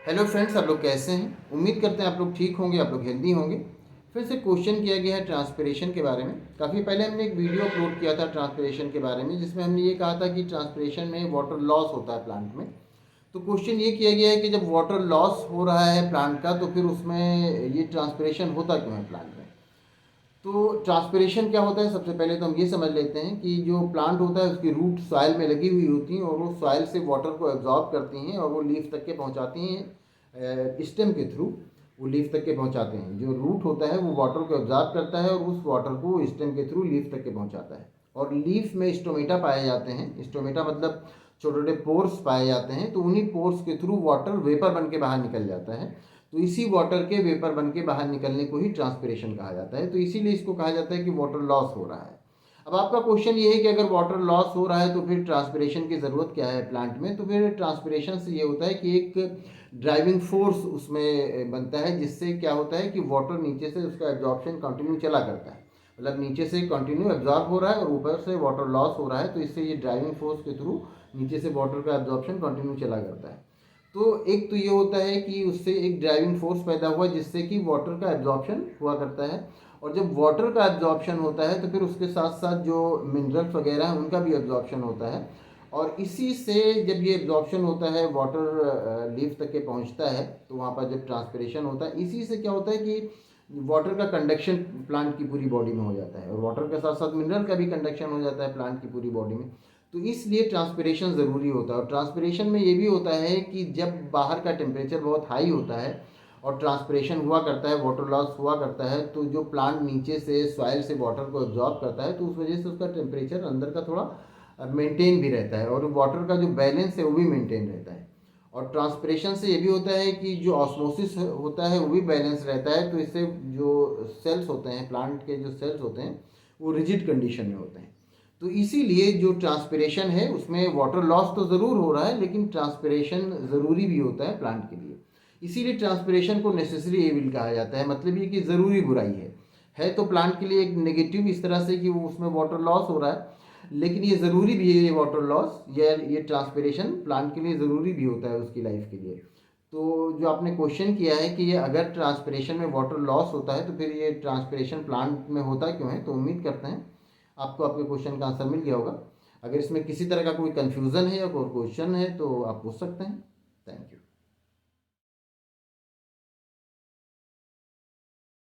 Hello friends, आप लोग कैसे हैं? उम्मीद करते हैं आप लोग ठीक होंगे, आप लोग हेल्दी होंगे। फिर से क्वेश्चन किया गया है ट्रांसपिरेशन के बारे में। काफ़ी पहले हमने एक वीडियो अपलोड किया था ट्रांसपिरेशन के बारे में, जिसमें हमने ये कहा था कि ट्रांसपिरेशन में वाटर लॉस होता है प्लांट में। तो क्वेश्चन ये किया गया है कि जब वाटर लॉस हो रहा है प्लांट का, तो फिर उसमें ये ट्रांसपिरेशन होता क्यों है प्लांट में। तो ट्रांसपिरेशन क्या होता है, सबसे पहले तो हम ये समझ लेते हैं कि जो प्लांट होता है उसकी रूट सॉइल में लगी हुई होती हैं और वो सॉइल से वाटर को एब्जॉर्ब करती हैं और वो लीफ तक के पहुंचाती हैं स्टेम के थ्रू। वो लीफ तक के पहुंचाते हैं। जो रूट होता है वो वाटर को एब्जॉर्ब करता है और उस वाटर को स्टेम के थ्रू लीफ तक के पहुंचाता है। और लीफ में स्टोमेटा पाए जाते हैं। स्टोमेटा मतलब छोटे छोटे पोर्स पाए जाते हैं। तो उन्हीं पोर्स के थ्रू वाटर वेपर बन के बाहर निकल जाता है। तो इसी वाटर के वेपर बन के बाहर निकलने को ही ट्रांसपिरेशन कहा जाता है। तो इसीलिए इसको कहा जाता है कि वाटर लॉस हो रहा है। अब आपका क्वेश्चन ये है कि अगर वाटर लॉस हो रहा है तो फिर ट्रांसपिरेशन की ज़रूरत क्या है प्लांट में। तो फिर ट्रांसपिरेशन से ये होता है कि एक ड्राइविंग फोर्स उसमें बनता है, जिससे क्या होता है कि वाटर नीचे से उसका एब्जॉर्प्शन कंटिन्यू चला करता है। मतलब नीचे से कंटिन्यू एब्जॉर्ब हो रहा है और ऊपर से वाटर लॉस हो रहा है। तो इससे ये ड्राइविंग फोर्स के थ्रू नीचे से वाटर का एब्जॉर्प्शन कंटिन्यू चला करता है। तो एक तो ये होता है कि उससे एक ड्राइविंग फोर्स पैदा हुआ जिससे कि वाटर का एब्जॉर्प्शन हुआ करता है। और जब वाटर का एब्जॉर्प्शन होता है तो फिर उसके साथ साथ जो मिनरल्स वगैरह हैं उनका भी एब्जॉर्प्शन होता है। और इसी से जब ये एब्जॉर्प्शन होता है वाटर लीफ तक के पहुंचता है, तो वहाँ पर जब ट्रांसपिरेशन होता है, इसी से क्या होता है कि वाटर का कंडक्शन प्लांट की पूरी बॉडी में हो जाता है और वाटर के साथ साथ मिनरल का भी कंडक्शन हो जाता है प्लांट की पूरी बॉडी में। तो इसलिए ट्रांसपिरेशन ज़रूरी होता है। और ट्रांसपिरेशन में ये भी होता है कि जब बाहर का टेम्परेचर बहुत हाई होता है और ट्रांसपिरेशन हुआ करता है, वाटर लॉस हुआ करता है, तो जो प्लांट नीचे से सॉइल से वाटर को एब्जॉर्ब करता है तो उस वजह से उसका टेम्परेचर अंदर का थोड़ा मेंटेन भी रहता है और वाटर का जो बैलेंस है वो भी मेंटेन रहता है। और ट्रांसपिरेशन से ये भी होता है कि जो ऑस्मोसिस होता है वो भी बैलेंस रहता है। तो इससे जो सेल्स होते हैं, प्लांट के जो सेल्स होते हैं, वो रिजिड कंडीशन में होते हैं। तो इसीलिए जो ट्रांसपिरेशन है उसमें वाटर लॉस तो ज़रूर हो रहा है, लेकिन ट्रांसपिरेशन ज़रूरी भी होता है प्लांट के लिए। इसीलिए ट्रांसपिरेशन को नेसेसरी एविल कहा जाता है। मतलब ये कि ज़रूरी बुराई है तो प्लांट के लिए एक नेगेटिव इस तरह से कि वो उसमें वाटर लॉस हो रहा है, लेकिन ये ज़रूरी भी है। ये वाटर लॉस ये ट्रांसपिरेशन प्लांट के लिए ज़रूरी भी होता है उसकी लाइफ के लिए। तो जो आपने क्वेश्चन किया है कि ये अगर ट्रांसपिरेशन में वाटर लॉस होता है तो फिर ये ट्रांसपिरेशन प्लांट में होता क्यों है, तो उम्मीद करते हैं आपको आपके क्वेश्चन का आंसर मिल गया होगा। अगर इसमें किसी तरह का कोई कन्फ्यूज़न है या कोई क्वेश्चन है तो आप पूछ सकते हैं। Thank you.